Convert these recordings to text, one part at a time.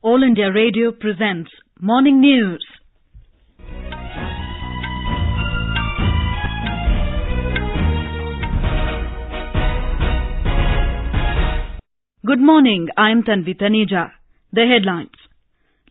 All India Radio presents Morning News. Good morning, I am Tanvi Taneja. The headlines.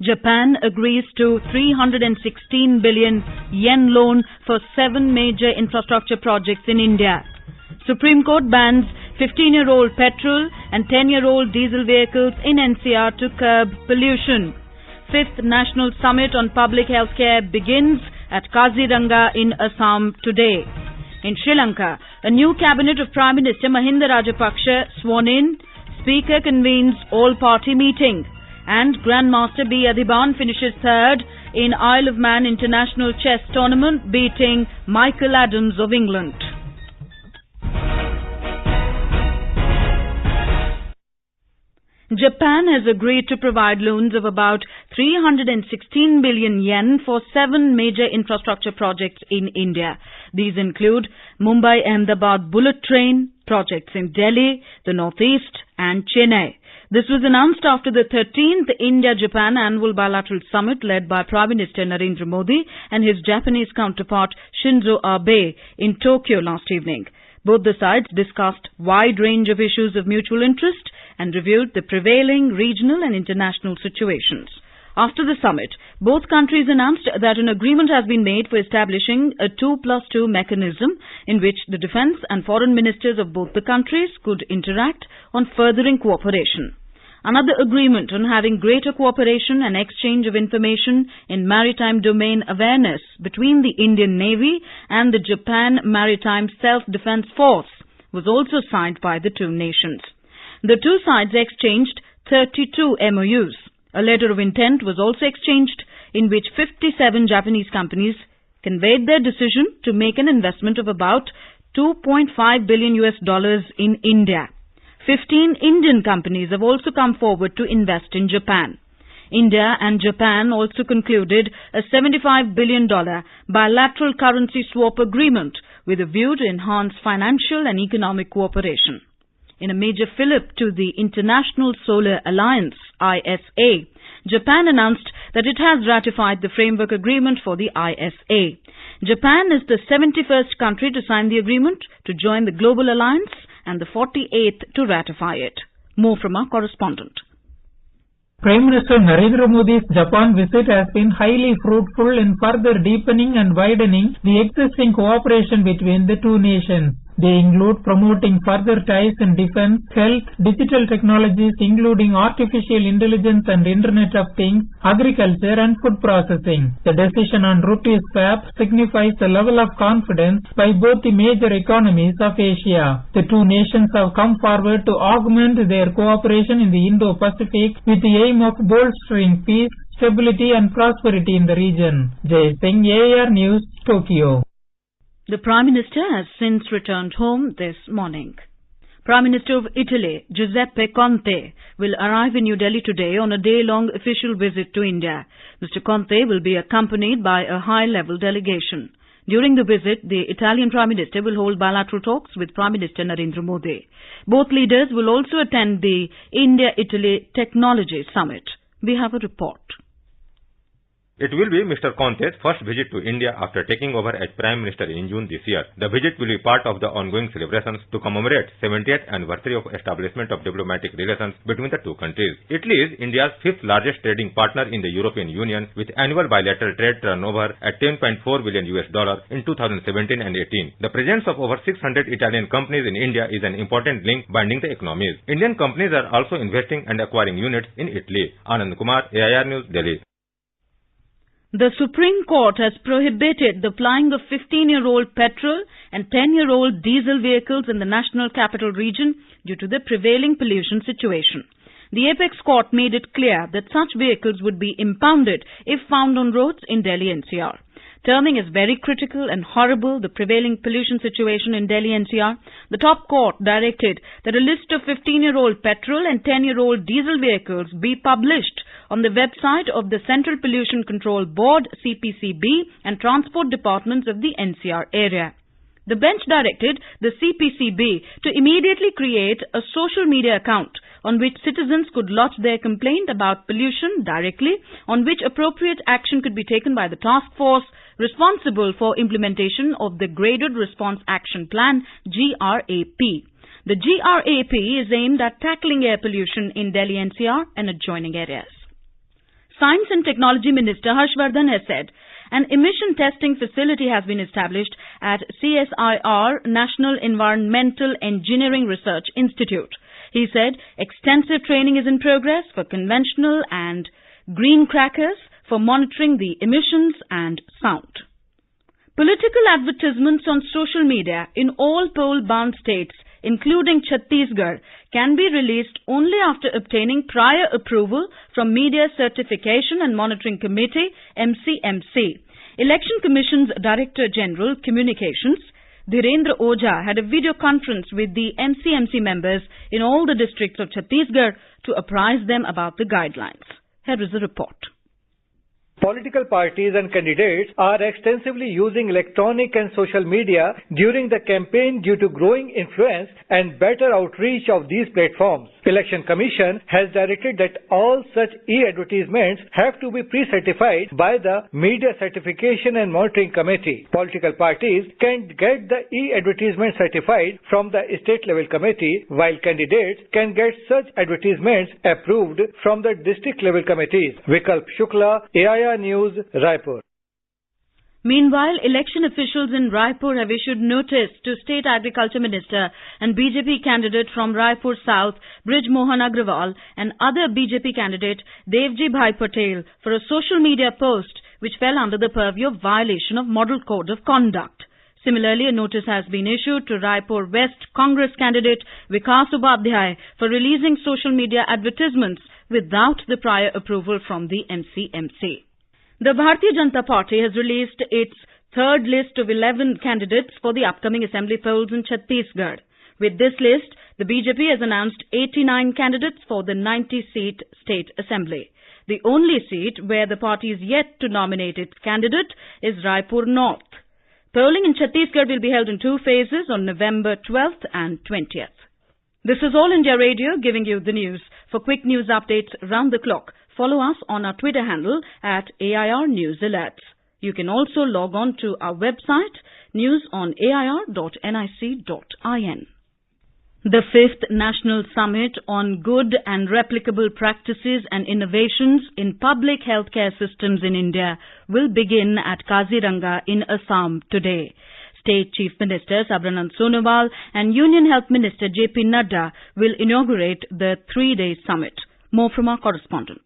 Japan agrees to 316 billion yen loan for 7 major infrastructure projects in India. Supreme Court bans 15-year-old petrol and 10-year-old diesel vehicles in NCR to curb pollution. 5th National Summit on Public Healthcare begins at Kaziranga in Assam today. In Sri Lanka, a new cabinet of Prime Minister Mahinda Rajapaksa sworn in. Speaker convenes all-party meeting. And Grandmaster B. Adhiban finishes third in Isle of Man International Chess Tournament, beating Michael Adams of England. Japan has agreed to provide loans of about 316 billion yen for 7 major infrastructure projects in India. These include Mumbai-Ahmedabad bullet train, projects in Delhi, the Northeast and Chennai. This was announced after the 13th India-Japan Annual Bilateral Summit led by Prime Minister Narendra Modi and his Japanese counterpart Shinzo Abe in Tokyo last evening. Both the sides discussed a wide range of issues of mutual interest and reviewed the prevailing regional and international situations. After the summit, both countries announced that an agreement has been made for establishing a 2+2 mechanism in which the defence and foreign ministers of both the countries could interact on furthering cooperation. Another agreement on having greater cooperation and exchange of information in maritime domain awareness between the Indian Navy and the Japan Maritime Self-Defense Force was also signed by the two nations. The two sides exchanged 32 MOUs. A letter of intent was also exchanged in which 57 Japanese companies conveyed their decision to make an investment of about $2.5 billion in India. 15 Indian companies have also come forward to invest in Japan. India and Japan also concluded a $75 billion bilateral currency swap agreement with a view to enhance financial and economic cooperation. In a major fillip to the International Solar Alliance, ISA, Japan announced that it has ratified the framework agreement for the ISA. Japan is the 71st country to sign the agreement to join the Global Alliance and the 48th to ratify it. More from our correspondent. Prime Minister Narendra Modi's Japan visit has been highly fruitful in further deepening and widening the existing cooperation between the two nations. They include promoting further ties in defense, health, digital technologies including artificial intelligence and Internet of Things, agriculture and food processing. The decision on rupee swap signifies the level of confidence by both the major economies of Asia. The two nations have come forward to augment their cooperation in the Indo-Pacific with the aim of bolstering peace, stability and prosperity in the region. Jay Singh, AR News, Tokyo. The Prime Minister has since returned home this morning. Prime Minister of Italy, Giuseppe Conte, will arrive in New Delhi today on a day-long official visit to India. Mr. Conte will be accompanied by a high-level delegation. During the visit, the Italian Prime Minister will hold bilateral talks with Prime Minister Narendra Modi. Both leaders will also attend the India-Italy Technology Summit. We have a report. It will be Mr. Conte's first visit to India after taking over as Prime Minister in June this year. The visit will be part of the ongoing celebrations to commemorate 70th anniversary of establishment of diplomatic relations between the two countries. Italy is India's 5th largest trading partner in the European Union with annual bilateral trade turnover at $10.4 billion in 2017 and 18. The presence of over 600 Italian companies in India is an important link binding the economies. Indian companies are also investing and acquiring units in Italy. Anand Kumar, AIR News, Delhi. The Supreme Court has prohibited the plying of 15-year-old petrol and 10-year-old diesel vehicles in the National Capital Region due to the prevailing pollution situation. The Apex Court made it clear that such vehicles would be impounded if found on roads in Delhi NCR. Terming as very critical and horrible the prevailing pollution situation in Delhi NCR, the top court directed that a list of 15-year-old petrol and 10-year-old diesel vehicles be published on the website of the Central Pollution Control Board, CPCB, and Transport Departments of the NCR area. The bench directed the CPCB to immediately create a social media account on which citizens could lodge their complaint about pollution directly, on which appropriate action could be taken by the task force responsible for implementation of the Graded Response Action Plan, GRAP. The GRAP is aimed at tackling air pollution in Delhi NCR and adjoining areas. Science and Technology Minister Harshvardhan has said an emission testing facility has been established at CSIR, National Environmental Engineering Research Institute. He said extensive training is in progress for conventional and green crackers for monitoring the emissions and sound. Political advertisements on social media in all poll-bound states, including Chhattisgarh, can be released only after obtaining prior approval from Media Certification and Monitoring Committee, MCMC. Election Commission's Director General Communications, Dhirendra Ojha, had a video conference with the MCMC members in all the districts of Chhattisgarh to apprise them about the guidelines. Here is a report. Political parties and candidates are extensively using electronic and social media during the campaign due to growing influence and better outreach of these platforms. Election Commission has directed that all such e-advertisements have to be pre-certified by the Media Certification and Monitoring Committee. Political parties can get the e-advertisement certified from the state level committee, while candidates can get such advertisements approved from the district level committees. Vikalp Shukla, AIR News, Raipur. Meanwhile, election officials in Raipur have issued notice to State Agriculture Minister and BJP candidate from Raipur South, Brij Mohan Agrawal, and other BJP candidate Devji Bhai Patel for a social media post which fell under the purview of violation of Model Code of Conduct. Similarly, a notice has been issued to Raipur West Congress candidate Vikas Upadhyay for releasing social media advertisements without the prior approval from the MCMC. The Bharatiya Janata Party has released its third list of 11 candidates for the upcoming assembly polls in Chhattisgarh. With this list, the BJP has announced 89 candidates for the 90-seat state assembly. The only seat where the party is yet to nominate its candidate is Raipur North. Polling in Chhattisgarh will be held in two phases on November 12th and 20th. This is All India Radio giving you the news. For quick news updates round the clock, follow us on our Twitter handle at AIR News Alerts. You can also log on to our website newsonair.nic.in. The 5th National Summit on Good and Replicable Practices and Innovations in Public Healthcare Systems in India will begin at Kaziranga in Assam today. State Chief Minister Sabranand Sonowal and Union Health Minister JP Nadda will inaugurate the 3-day summit. More from our correspondent.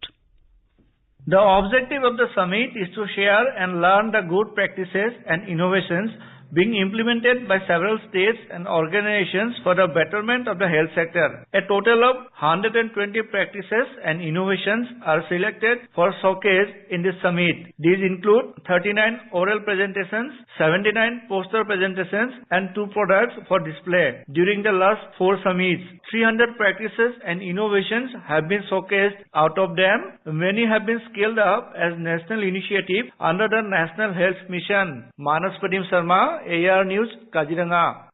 The objective of the summit is to share and learn the good practices and innovations being implemented by several states and organizations for the betterment of the health sector. A total of 120 practices and innovations are selected for showcase in this summit. These include 39 oral presentations, 79 poster presentations, and 2 products for display. During the last 4 summits, 300 practices and innovations have been showcased. Out of them, many have been scaled up as national initiative under the National Health Mission. Manas Pratim Sharma, AIR News, Kaziranga.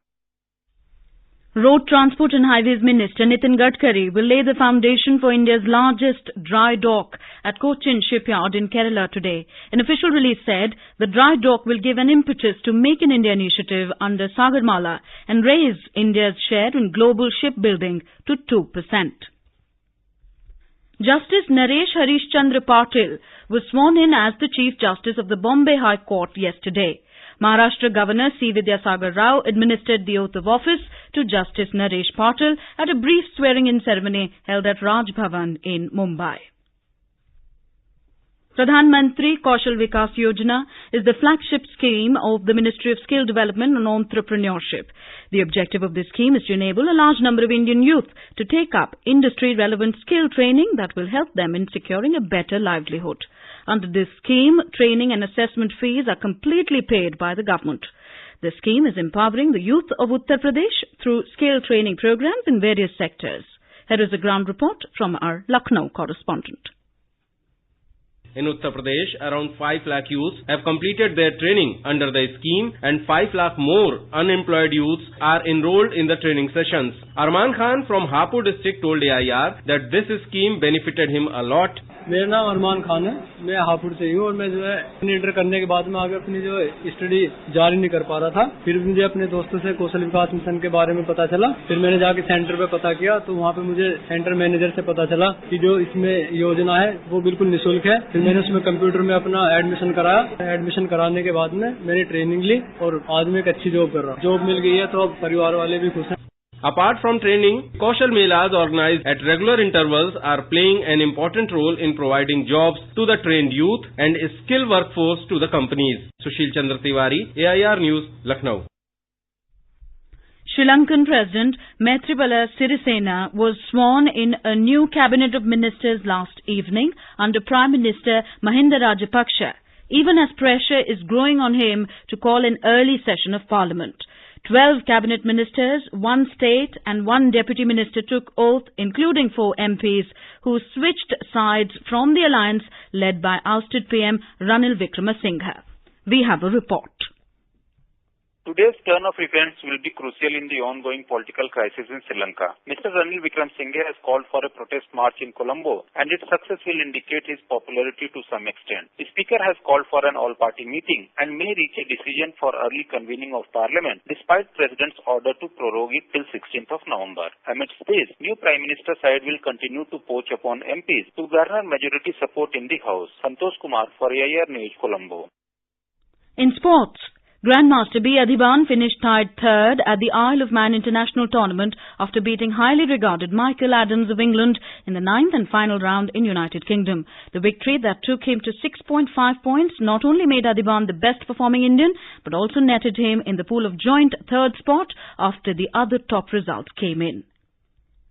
Road Transport and Highways Minister Nitin Gadkari will lay the foundation for India's largest dry dock at Cochin Shipyard in Kerala today. An official release said the dry dock will give an impetus to Make in India initiative under Sagarmala and raise India's share in global shipbuilding to 2%. Justice Naresh Harishchandra Patil was sworn in as the Chief Justice of the Bombay High Court yesterday. Maharashtra Governor C. Vidyasagar Rao administered the oath of office to Justice Naresh Patil at a brief swearing-in ceremony held at Raj Bhavan in Mumbai. Pradhan Mantri Kaushal Vikas Yojana is the flagship scheme of the Ministry of Skill Development and Entrepreneurship. The objective of this scheme is to enable a large number of Indian youth to take up industry-relevant skill training that will help them in securing a better livelihood. Under this scheme, training and assessment fees are completely paid by the government. The scheme is empowering the youth of Uttar Pradesh through skill training programs in various sectors. Here is a ground report from our Lucknow correspondent. In Uttar Pradesh, around 5 lakh youths have completed their training under the scheme and 5 lakh more unemployed youths are enrolled in the training sessions. Arman Khan from Hapur district told AIR that this scheme benefited him a lot. मेरा नाम अरमान खान है, मैं हापुड़ से हूँ और मैं जो है इंटर करने के बाद में आगे अपनी जो है स्टडी जारी नहीं कर पा रहा था। फिर मुझे अपने दोस्तों से कौशल विकास मिशन के बारे में पता चला। फिर मैंने जाके सेंटर पे पता किया तो वहाँ पे मुझे सेंटर मैनेजर से पता चला कि जो इसमें योजना है वो बिल्कुल निःशुल्क है। फिर मैंने उसमें कंप्यूटर में अपना एडमिशन कराया। एडमिशन कराने के बाद में मैंने ट्रेनिंग ली और आज मैं एक अच्छी जॉब कर रहा हूँ। जॉब मिल गई है तो अब परिवार वाले भी खुश हैं। Apart from training, Kaushal Melas organized at regular intervals are playing an important role in providing jobs to the trained youth and skilled workforce to the companies. Sushil Chandra Tiwari, AIR News, Lucknow. Sri Lankan President Maithripala Sirisena was sworn in a new cabinet of ministers last evening under Prime Minister Mahinda Rajapaksa, even as pressure is growing on him to call an early session of Parliament. 12 cabinet ministers, 1 state and 1 deputy minister took oath, including 4 MPs who switched sides from the alliance led by ousted PM Ranil Wickremesinghe. We have a report. Today's turn of events will be crucial in the ongoing political crisis in Sri Lanka. Mr. Ranil Wickremesinghe has called for a protest march in Colombo, and its success will indicate his popularity to some extent. The Speaker has called for an all-party meeting and may reach a decision for early convening of Parliament, despite President's order to prorogue it till 16th of November. Amidst this, new Prime Minister side will continue to poach upon MPs to garner majority support in the House. Santosh Kumar for AIR News, Colombo. In sports, Grandmaster B. Adhiban finished tied third at the Isle of Man International Tournament after beating highly regarded Michael Adams of England in the 9th and final round in United Kingdom. The victory that took him to 6.5 points not only made Adhiban the best performing Indian, but also netted him in the pool of joint third spot after the other top results came in.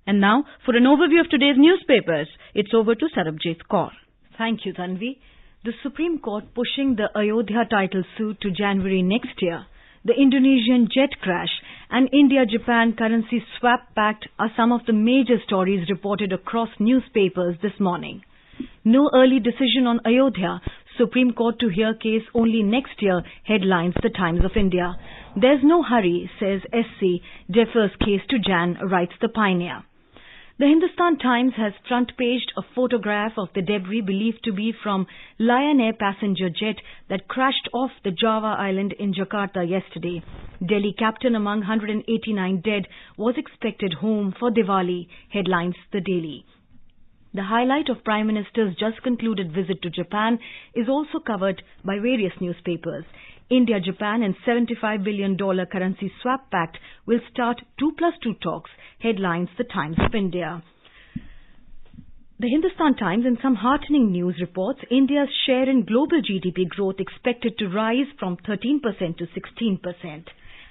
And now, for an overview of today's newspapers, it's over to Sarabjit Kaur. Thank you, Tanvi. The Supreme Court pushing the Ayodhya title suit to January next year, the Indonesian jet crash and India-Japan currency swap pact are some of the major stories reported across newspapers this morning. No early decision on Ayodhya, Supreme Court to hear case only next year, headlines the Times of India. There's no hurry, says SC, defers case to Jan, writes the Pioneer. The Hindustan Times has front-paged a photograph of the debris believed to be from Lion Air passenger jet that crashed off the Java island in Jakarta yesterday. Delhi captain among 189 dead was expected home for Diwali, headlines The Daily. The highlight of Prime Minister's just concluded visit to Japan is also covered by various newspapers. India-Japan and $75 billion currency swap pact will start 2+2 talks, headlines The Times of India. The Hindustan Times in some heartening news reports India's share in global GDP growth expected to rise from 13% to 16%.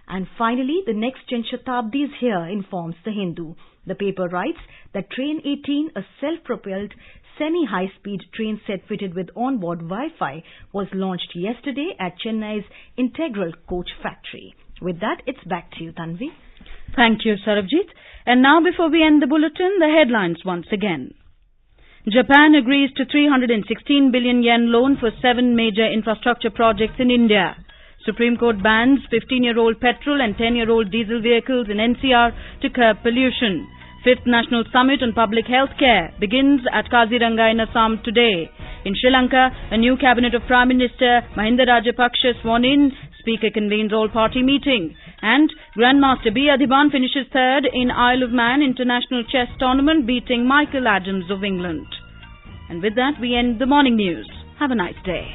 And finally, the next Jan Shatabdi is here, informs The Hindu. The paper writes that Train 18, a self-propelled semi-high-speed train set fitted with onboard Wi-Fi, was launched yesterday at Chennai's Integral Coach Factory. With that, it's back to you, Tanvi. Thank you, Sarabjit. And now, before we end the bulletin, the headlines once again. Japan agrees to 316 billion yen loan for 7 major infrastructure projects in India. Supreme Court bans 15-year-old petrol and 10-year-old diesel vehicles in NCR to curb pollution. 5th National Summit on Public Health Care begins at Kaziranga in Assam today. In Sri Lanka, a new cabinet of Prime Minister Mahinda Rajapaksa sworn in. Speaker convenes all-party meeting. And Grandmaster B. Adhiban finishes third in Isle of Man International Chess Tournament, beating Michael Adams of England. And with that, we end the morning news. Have a nice day.